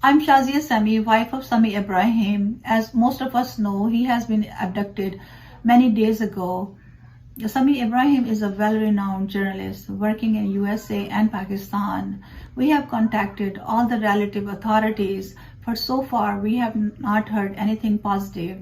I'm Samiع, wife of Ibrahim. As most of us know, he has been abducted many days ago. Samiع Ibrahim is a well-renowned journalist working in USA and Pakistan. We have contacted all the relative authorities, but so far we have not heard anything positive.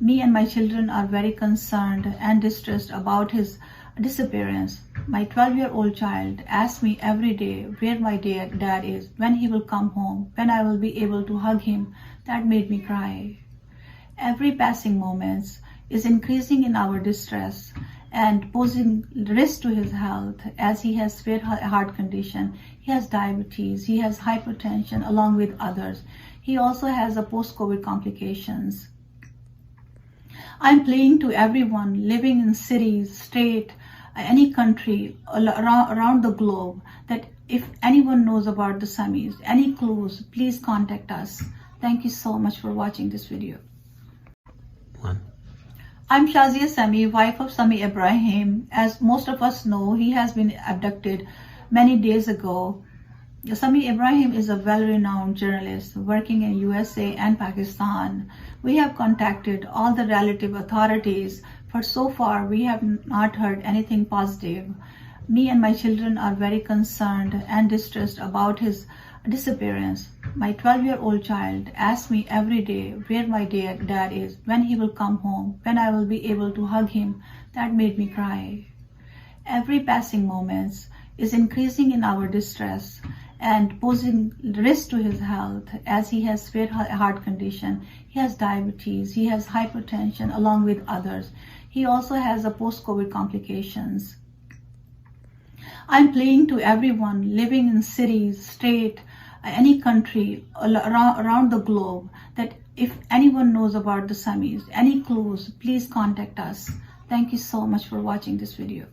Me and my children are very concerned and distressed about his disappearance. My 12-year-old child asks me every day where my dad is, when he will come home, when I will be able to hug him. That made me cry. Every passing moment is increasing in our distress and posing risk to his health, as he has severe heart condition, he has diabetes, he has hypertension along with others. He also has a post-COVID complications. I'm pleading to everyone living in cities, state, any country around the globe, that if anyone knows about the Sami's, any clues, please contact us. Thank you so much for watching this video. I'm Samiع, wife of Ibrahim. As most of us know, he has been abducted many days ago. Samiع Ibrahim is a well-renowned journalist working in USA and Pakistan. We have contacted all the relative authorities, but so far we have not heard anything positive. Me and my children are very concerned and distressed about his disappearance. My 12-year-old child asks me every day where my dad is, when he will come home, when I will be able to hug him. That made me cry. Every passing moment is increasing in our distress and posing risk to his health, as he has severe heart condition, he has diabetes, he has hypertension along with others. He also has a post-COVID complications. I'm pleading to everyone living in cities, state, any country around the globe, that if anyone knows about the Sami's, any clues, please contact us. Thank you so much for watching this video.